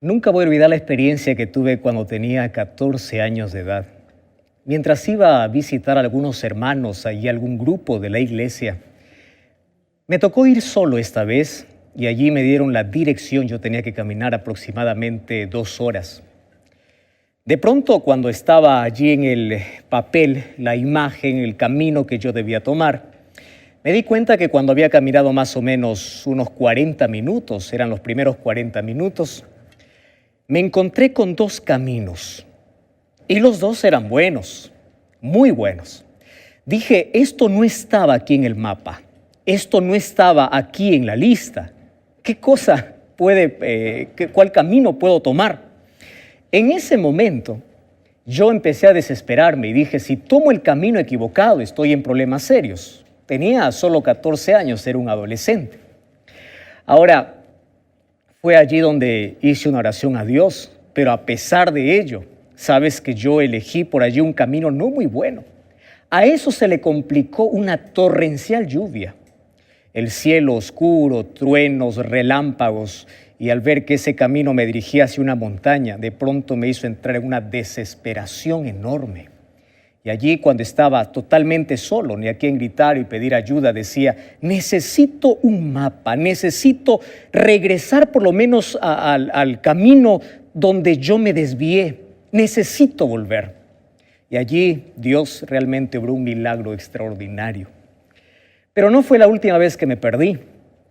Nunca voy a olvidar la experiencia que tuve cuando tenía 14 años de edad. Mientras iba a visitar a algunos hermanos allí, algún grupo de la iglesia, me tocó ir solo esta vez y allí me dieron la dirección. Yo tenía que caminar aproximadamente 2 horas. De pronto, cuando estaba allí en el papel, la imagen, el camino que yo debía tomar, me di cuenta que cuando había caminado más o menos unos 40 minutos, eran los primeros 40 minutos, me encontré con 2 caminos y los 2 eran buenos, muy buenos. Dije, esto no estaba aquí en el mapa, esto no estaba aquí en la lista. ¿Qué cosa cuál camino puedo tomar? En ese momento, yo empecé a desesperarme y dije, si tomo el camino equivocado, estoy en problemas serios. Tenía solo 14 años, era un adolescente. Ahora, fue allí donde hice una oración a Dios, pero a pesar de ello, sabes que yo elegí por allí un camino no muy bueno. A eso se le complicó una torrencial lluvia. El cielo oscuro, truenos, relámpagos, y al ver que ese camino me dirigía hacia una montaña, de pronto me hizo entrar en una desesperación enorme. Y allí, cuando estaba totalmente solo, ni a quien gritar y pedir ayuda, decía, necesito un mapa, necesito regresar por lo menos al camino donde yo me desvié, necesito volver. Y allí Dios realmente obró un milagro extraordinario. Pero no fue la última vez que me perdí.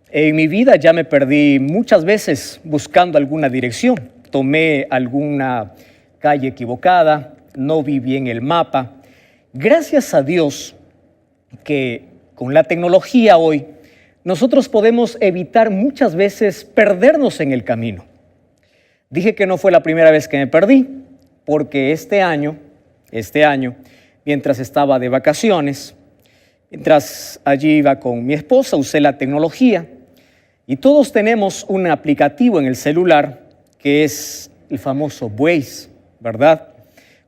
En mi vida ya me perdí muchas veces buscando alguna dirección. Tomé alguna calle equivocada, no vi bien el mapa. Gracias a Dios que con la tecnología hoy nosotros podemos evitar muchas veces perdernos en el camino. Dije que no fue la primera vez que me perdí, porque este año, mientras estaba de vacaciones, mientras allí iba con mi esposa, usé la tecnología y todos tenemos un aplicativo en el celular que es el famoso Waze, ¿verdad?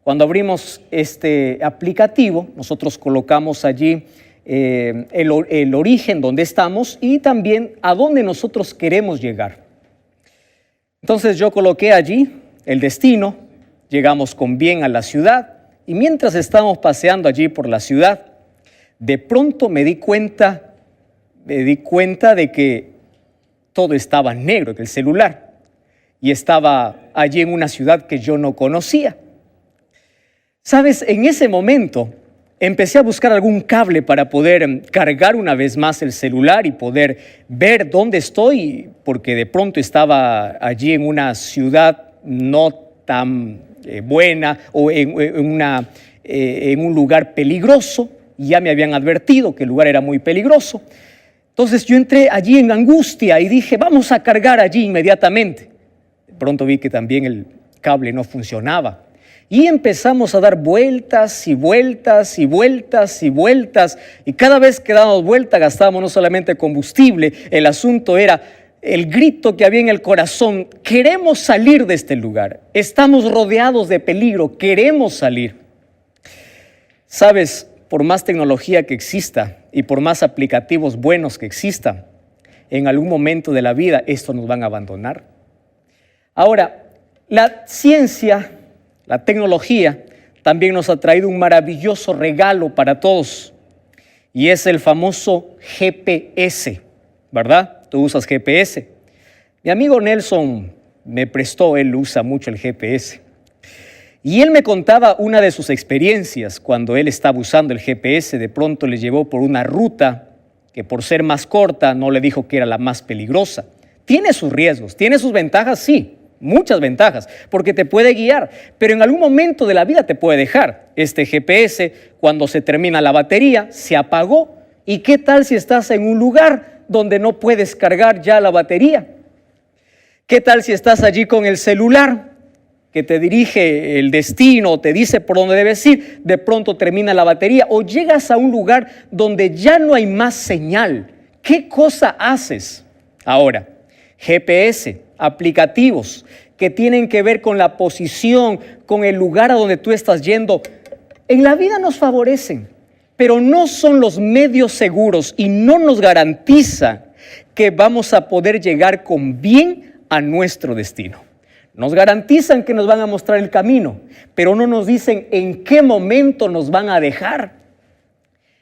Cuando abrimos este aplicativo, nosotros colocamos allí el origen donde estamos y también a dónde nosotros queremos llegar. Entonces yo coloqué allí el destino, llegamos con bien a la ciudad y mientras estábamos paseando allí por la ciudad, de pronto me di cuenta de que todo estaba negro en el celular y estaba allí en una ciudad que yo no conocía. ¿Sabes? En ese momento empecé a buscar algún cable para poder cargar una vez más el celular y poder ver dónde estoy, porque de pronto estaba allí en una ciudad no tan buena o en un lugar peligroso. Ya me habían advertido que el lugar era muy peligroso. Entonces yo entré allí en angustia y dije, vamos a cargar allí inmediatamente. De pronto vi que también el cable no funcionaba. Y empezamos a dar vueltas y vueltas y vueltas y vueltas. Y cada vez que dábamos vuelta gastábamos no solamente combustible, el asunto era el grito que había en el corazón. Queremos salir de este lugar. Estamos rodeados de peligro. Queremos salir. Sabes, por más tecnología que exista y por más aplicativos buenos que existan, en algún momento de la vida estos nos van a abandonar. Ahora, la ciencia, la tecnología también nos ha traído un maravilloso regalo para todos y es el famoso GPS, ¿verdad? Tú usas GPS. Mi amigo Nelson me prestó, él usa mucho el GPS. Y él me contaba una de sus experiencias cuando él estaba usando el GPS. De pronto le llevó por una ruta que por ser más corta no le dijo que era la más peligrosa. Tiene sus riesgos, tiene sus ventajas, sí. Muchas ventajas, porque te puede guiar, pero en algún momento de la vida te puede dejar. Este GPS, cuando se termina la batería, se apagó. ¿Y qué tal si estás en un lugar donde no puedes cargar ya la batería? ¿Qué tal si estás allí con el celular que te dirige el destino, te dice por dónde debes ir, de pronto termina la batería o llegas a un lugar donde ya no hay más señal? ¿Qué cosa haces? Ahora, GPS, aplicativos que tienen que ver con la posición, con el lugar a donde tú estás yendo, en la vida nos favorecen, pero no son los medios seguros y no nos garantiza que vamos a poder llegar con bien a nuestro destino. Nos garantizan que nos van a mostrar el camino, pero no nos dicen en qué momento nos van a dejar.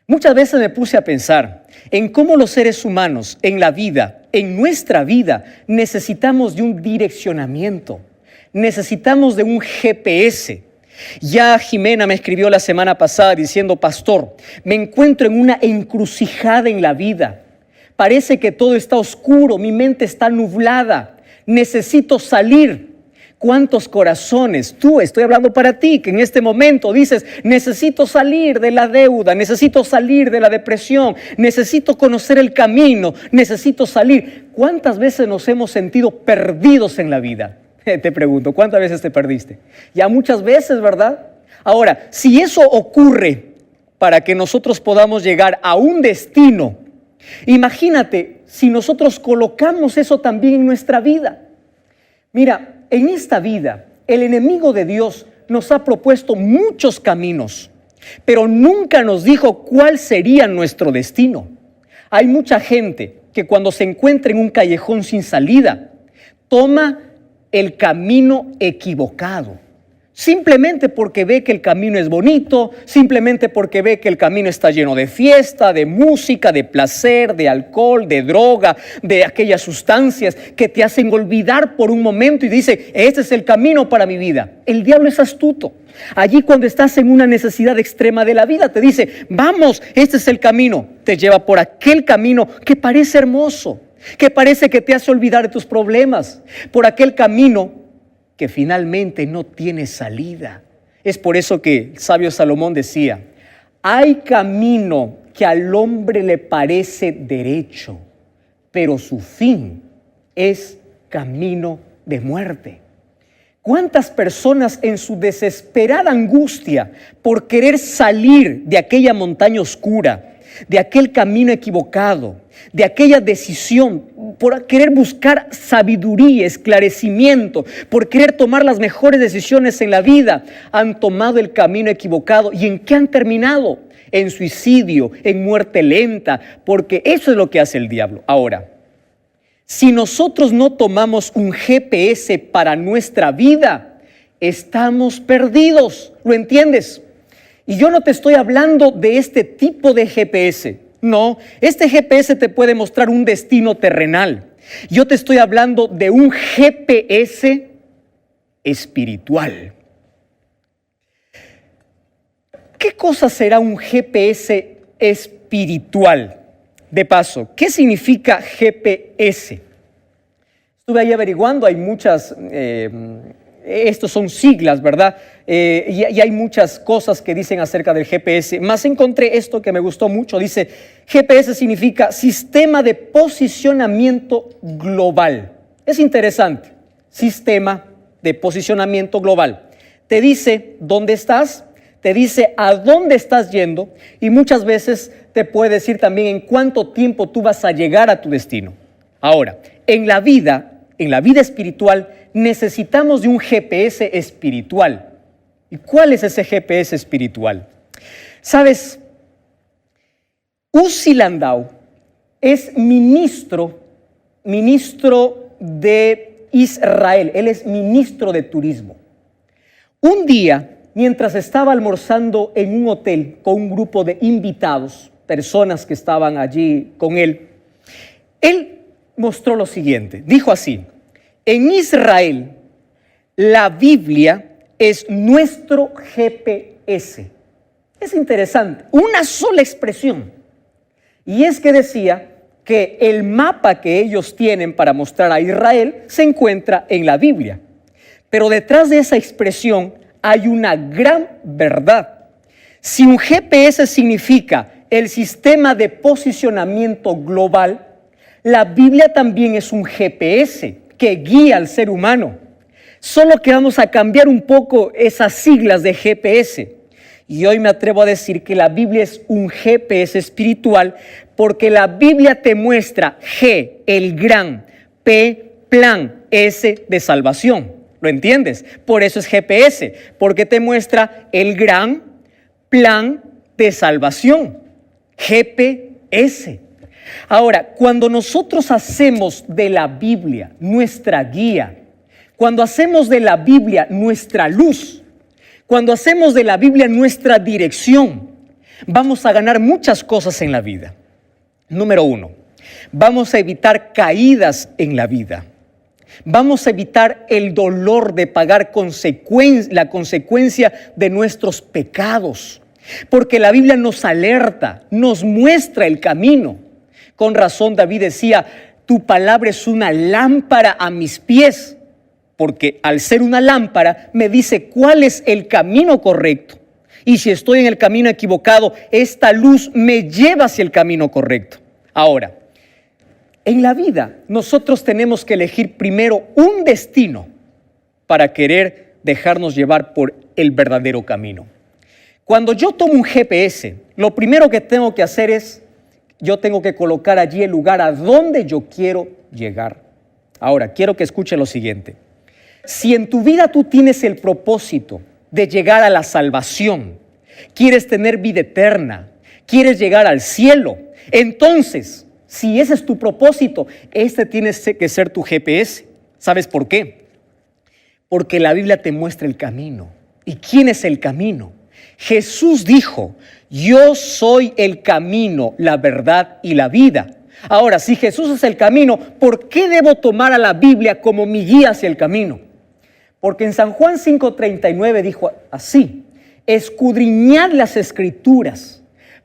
Muchas veces me puse a pensar en cómo los seres humanos en la vida, en nuestra vida, necesitamos de un direccionamiento, necesitamos de un GPS. Ya Jimena me escribió la semana pasada diciendo: pastor, me encuentro en una encrucijada en la vida. Parece que todo está oscuro, mi mente está nublada, necesito salir. ¿Cuántos corazones? Estoy hablando para ti, que en este momento dices: necesito salir de la deuda, necesito salir de la depresión, necesito conocer el camino, necesito salir. ¿Cuántas veces nos hemos sentido perdidos en la vida? Te pregunto, ¿cuántas veces te perdiste? Ya muchas veces, ¿verdad? Ahora, si eso ocurre para que nosotros podamos llegar a un destino, imagínate si nosotros colocamos eso también en nuestra vida. Mira, en esta vida, el enemigo de Dios nos ha propuesto muchos caminos, pero nunca nos dijo cuál sería nuestro destino. Hay mucha gente que cuando se encuentra en un callejón sin salida, toma el camino equivocado. Simplemente porque ve que el camino es bonito, simplemente porque ve que el camino está lleno de fiesta, de música, de placer, de alcohol, de droga, de aquellas sustancias que te hacen olvidar por un momento y dice: este es el camino para mi vida. El diablo es astuto. Allí cuando estás en una necesidad extrema de la vida te dice: vamos, este es el camino. Te lleva por aquel camino que parece hermoso, que parece que te hace olvidar de tus problemas, por aquel camino que finalmente no tiene salida. Es por eso que el sabio Salomón decía: hay camino que al hombre le parece derecho, pero su fin es camino de muerte. ¿Cuántas personas en su desesperada angustia por querer salir de aquella montaña oscura, de aquel camino equivocado, de aquella decisión, por querer buscar sabiduría, esclarecimiento, por querer tomar las mejores decisiones en la vida, han tomado el camino equivocado? ¿Y en qué han terminado? En suicidio, en muerte lenta, porque eso es lo que hace el diablo. Ahora, si nosotros no tomamos un GPS para nuestra vida, estamos perdidos. ¿Lo entiendes? Y yo no te estoy hablando de este tipo de GPS. No, este GPS te puede mostrar un destino terrenal. Yo te estoy hablando de un GPS espiritual. ¿Qué cosa será un GPS espiritual? De paso, ¿qué significa GPS? Estuve ahí averiguando, hay muchas, estos son siglas, ¿verdad? Y hay muchas cosas que dicen acerca del GPS, más encontré esto que me gustó mucho. Dice: GPS significa Sistema de Posicionamiento Global. Es interesante, Sistema de Posicionamiento Global. Te dice dónde estás, te dice a dónde estás yendo y muchas veces te puede decir también en cuánto tiempo tú vas a llegar a tu destino. Ahora, en la vida espiritual necesitamos de un GPS espiritual. ¿Y cuál es ese GPS espiritual? ¿Sabes? Uzi Landau es ministro de Israel. Él es ministro de turismo. Un día, mientras estaba almorzando en un hotel con un grupo de invitados, personas que estaban allí con él mostró lo siguiente. Dijo así: en Israel, la Biblia es nuestro GPS. Es interesante, una sola expresión. Y es que decía que el mapa que ellos tienen para mostrar a Israel se encuentra en la Biblia. Pero detrás de esa expresión hay una gran verdad. Si un GPS significa el sistema de posicionamiento global, la Biblia también es un GPS que guía al ser humano. Solo que vamos a cambiar un poco esas siglas de GPS. Y hoy me atrevo a decir que la Biblia es un GPS espiritual, porque la Biblia te muestra G, el gran, P, plan, S de salvación. ¿Lo entiendes? Por eso es GPS, porque te muestra el gran plan de salvación. GPS. Ahora, cuando nosotros hacemos de la Biblia nuestra guía, Cuando hacemos de la Biblia nuestra luz, cuando hacemos de la Biblia nuestra dirección, vamos a ganar muchas cosas en la vida. Número 1, vamos a evitar caídas en la vida. Vamos a evitar el dolor de pagar la consecuencia de nuestros pecados. Porque la Biblia nos alerta, nos muestra el camino. Con razón David decía, tu palabra es una lámpara a mis pies. Porque al ser una lámpara me dice cuál es el camino correcto. Y si estoy en el camino equivocado, esta luz me lleva hacia el camino correcto. Ahora, en la vida nosotros tenemos que elegir primero un destino para querer dejarnos llevar por el verdadero camino. Cuando yo tomo un GPS, lo primero que tengo que hacer es, yo tengo que colocar allí el lugar a donde yo quiero llegar. Ahora, quiero que escuche lo siguiente. Si en tu vida tú tienes el propósito de llegar a la salvación, quieres tener vida eterna, quieres llegar al cielo, entonces, si ese es tu propósito, este tiene que ser tu GPS. ¿Sabes por qué? Porque la Biblia te muestra el camino. ¿Y quién es el camino? Jesús dijo, yo soy el camino, la verdad y la vida. Ahora, si Jesús es el camino, ¿por qué debo tomar a la Biblia como mi guía hacia el camino? Porque en San Juan 5:39 dijo así, escudriñad las Escrituras,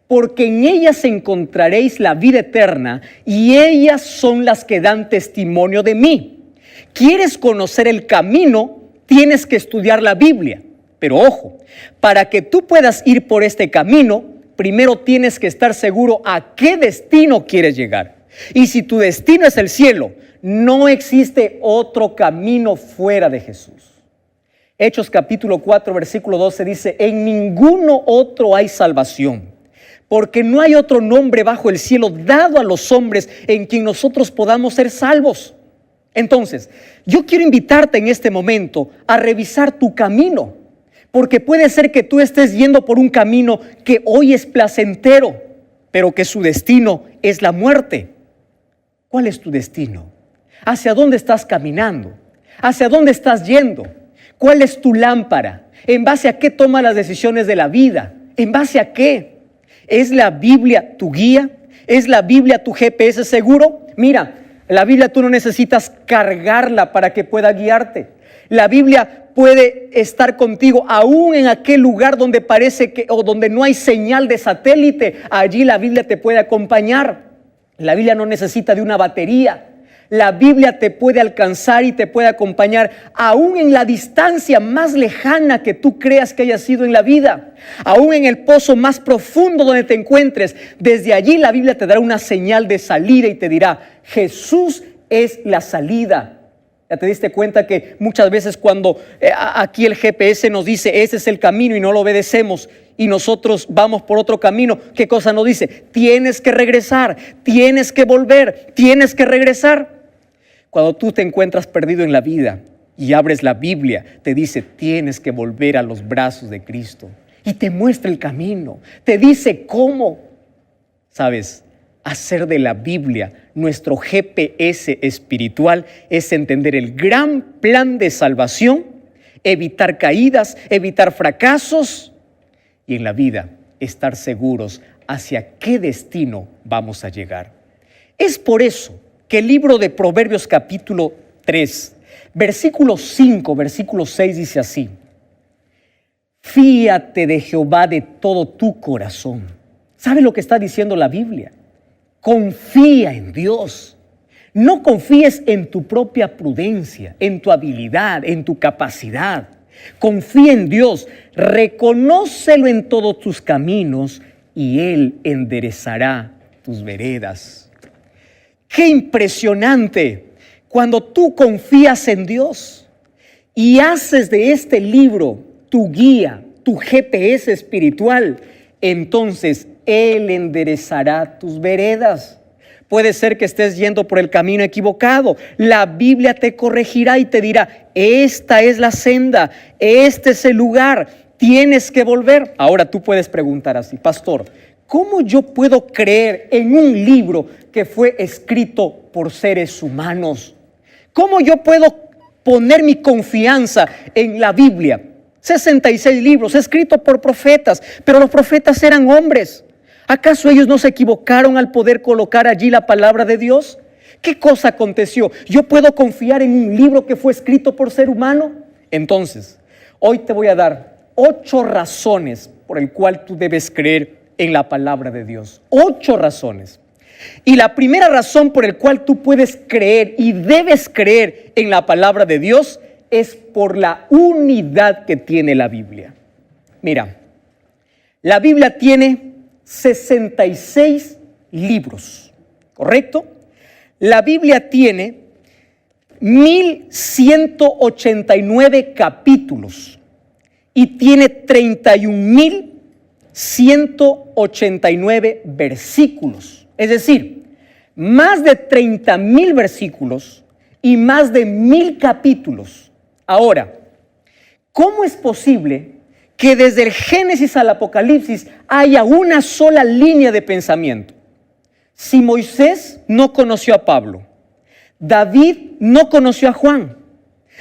porque en ellas encontraréis la vida eterna y ellas son las que dan testimonio de mí. ¿Quieres conocer el camino? Tienes que estudiar la Biblia. Pero ojo, para que tú puedas ir por este camino, primero tienes que estar seguro a qué destino quieres llegar. Y si tu destino es el cielo, no existe otro camino fuera de Jesús. Hechos capítulo 4, versículo 12 dice, en ninguno otro hay salvación, porque no hay otro nombre bajo el cielo dado a los hombres en quien nosotros podamos ser salvos. Entonces, yo quiero invitarte en este momento a revisar tu camino, porque puede ser que tú estés yendo por un camino que hoy es placentero, pero que su destino es la muerte. ¿Cuál es tu destino? ¿Hacia dónde estás caminando? ¿Hacia dónde estás yendo? ¿Cuál es tu lámpara? ¿En base a qué tomas las decisiones de la vida? ¿En base a qué? ¿Es la Biblia tu guía? ¿Es la Biblia tu GPS seguro? Mira, la Biblia tú no necesitas cargarla para que pueda guiarte. La Biblia puede estar contigo aún en aquel lugar donde parece que o donde no hay señal de satélite. Allí la Biblia te puede acompañar. La Biblia no necesita de una batería. La Biblia te puede alcanzar y te puede acompañar aún en la distancia más lejana que tú creas que haya sido en la vida. Aún en el pozo más profundo donde te encuentres. Desde allí la Biblia te dará una señal de salida y te dirá, Jesús es la salida. ¿Ya te diste cuenta que muchas veces cuando aquí el GPS nos dice ese es el camino y no lo obedecemos y nosotros vamos por otro camino, ¿qué cosa nos dice? Tienes que regresar, tienes que volver, tienes que regresar. Cuando tú te encuentras perdido en la vida y abres la Biblia, te dice tienes que volver a los brazos de Cristo y te muestra el camino, te dice cómo. ¿Sabes? Hacer de la Biblia nuestro GPS espiritual es entender el gran plan de salvación, evitar caídas, evitar fracasos y en la vida estar seguros hacia qué destino vamos a llegar. Es por eso que el libro de Proverbios capítulo 3, versículo 5, versículo 6 dice así, fíate de Jehová de todo tu corazón. ¿Sabe lo que está diciendo la Biblia? Confía en Dios. No confíes en tu propia prudencia, en tu habilidad, en tu capacidad. Confía en Dios. Reconócelo en todos tus caminos y Él enderezará tus veredas. ¡Qué impresionante! Cuando tú confías en Dios y haces de este libro tu guía, tu GPS espiritual, entonces Él enderezará tus veredas. Puede ser que estés yendo por el camino equivocado. La Biblia te corregirá y te dirá, esta es la senda, este es el lugar, tienes que volver. Ahora tú puedes preguntar así, pastor, ¿cómo yo puedo creer en un libro que fue escrito por seres humanos? ¿Cómo yo puedo poner mi confianza en la Biblia. 66 libros escritos por profetas, pero los profetas eran hombres. ¿Acaso ellos no se equivocaron al poder colocar allí la palabra de Dios? ¿Qué cosa aconteció? ¿Yo puedo confiar en un libro que fue escrito por ser humano? Entonces, hoy te voy a dar 8 razones por el cual tú debes creer en la palabra de Dios. 8 razones. Y la primera razón por el cual tú puedes creer y debes creer en la palabra de Dios es por la unidad que tiene la Biblia. Mira, la Biblia tiene 66 libros, ¿correcto? La Biblia tiene 1189 capítulos y tiene 31.189 versículos. Es decir, más de 30,000 versículos y más de 1,000 capítulos. Ahora, ¿cómo es posible que desde el Génesis al Apocalipsis haya una sola línea de pensamiento? Si Moisés no conoció a Pablo, David no conoció a Juan,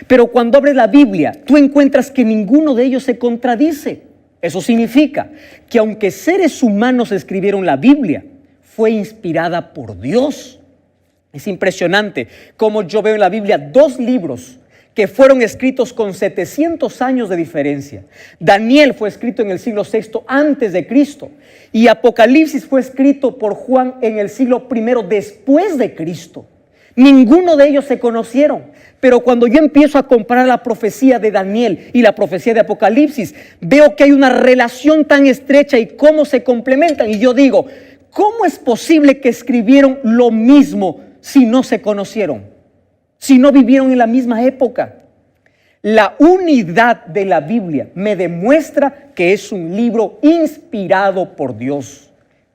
pero cuando abres la Biblia, tú encuentras que ninguno de ellos se contradice. Eso significa que aunque seres humanos escribieron la Biblia, fue inspirada por Dios. Es impresionante cómo yo veo en la Biblia 2 libros que fueron escritos con 700 años de diferencia. Daniel fue escrito en el siglo VI antes de Cristo y Apocalipsis fue escrito por Juan en el siglo I después de Cristo. Ninguno de ellos se conocieron, pero cuando yo empiezo a comparar la profecía de Daniel y la profecía de Apocalipsis, veo que hay una relación tan estrecha y cómo se complementan. Y yo digo, ¿cómo es posible que escribieron lo mismo si no se conocieron? Si no vivieron en la misma época. La unidad de la Biblia me demuestra que es un libro inspirado por Dios.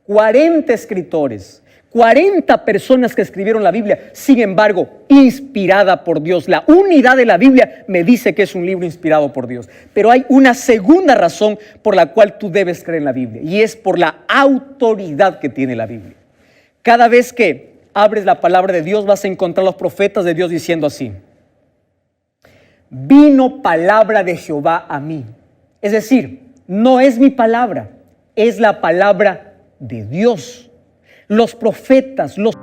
40 escritores, 40 personas que escribieron la Biblia, sin embargo, inspirada por Dios. La unidad de la Biblia me dice que es un libro inspirado por Dios. Pero hay una segunda razón por la cual tú debes creer en la Biblia, y es por la autoridad que tiene la Biblia. Cada vez que abres la palabra de Dios, vas a encontrar a los profetas de Dios diciendo así: vino palabra de Jehová a mí. Es decir, no es mi palabra, es la palabra de Dios. Los profetas, los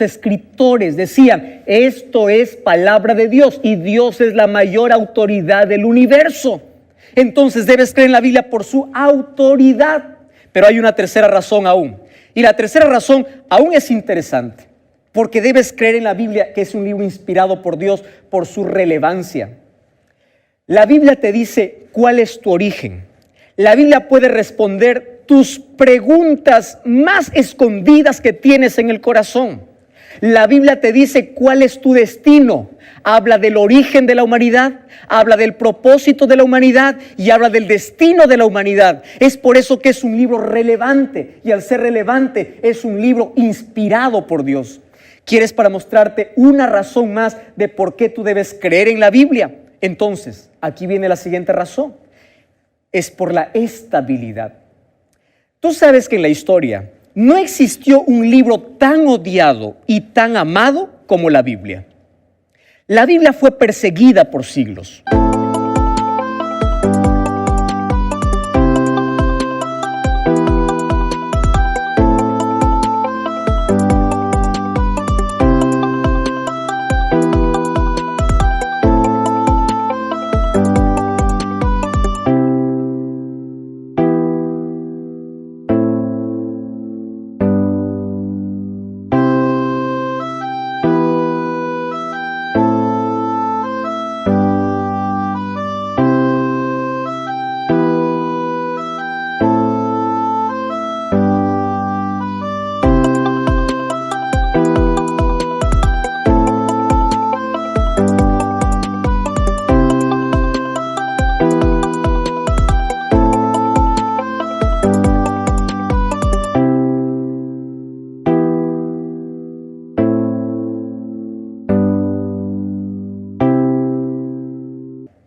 escritores decían, esto es palabra de Dios y Dios es la mayor autoridad del universo. Entonces debes creer en la Biblia por su autoridad. Pero hay una tercera razón aún. Y la tercera razón aún es interesante, porque debes creer en la Biblia, que es un libro inspirado por Dios, por su relevancia. La Biblia te dice cuál es tu origen. La Biblia puede responder tus preguntas más escondidas que tienes en el corazón. La Biblia te dice cuál es tu destino. Habla del origen de la humanidad, habla del propósito de la humanidad y habla del destino de la humanidad. Es por eso que es un libro relevante, y al ser relevante es un libro inspirado por Dios. ¿Quieres para mostrarte una razón más de por qué tú debes creer en la Biblia? Entonces, aquí viene la siguiente razón. Es por la estabilidad. Tú sabes que en la historia no existió un libro tan odiado y tan amado como la Biblia. La Biblia fue perseguida por siglos.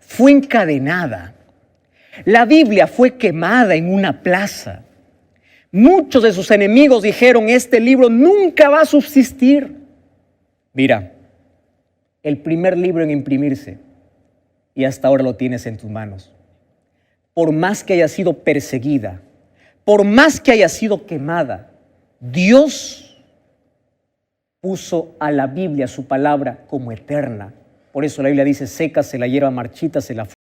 fue encadenada. La Biblia fue quemada en una plaza. Muchos de sus enemigos dijeron, este libro nunca va a subsistir. Mira, el primer libro en imprimirse, y hasta ahora lo tienes en tus manos. Por más que haya sido perseguida, por más que haya sido quemada, Dios puso a la Biblia, su palabra, como eterna. Por eso la Biblia dice, sécase la hierba, marchítase la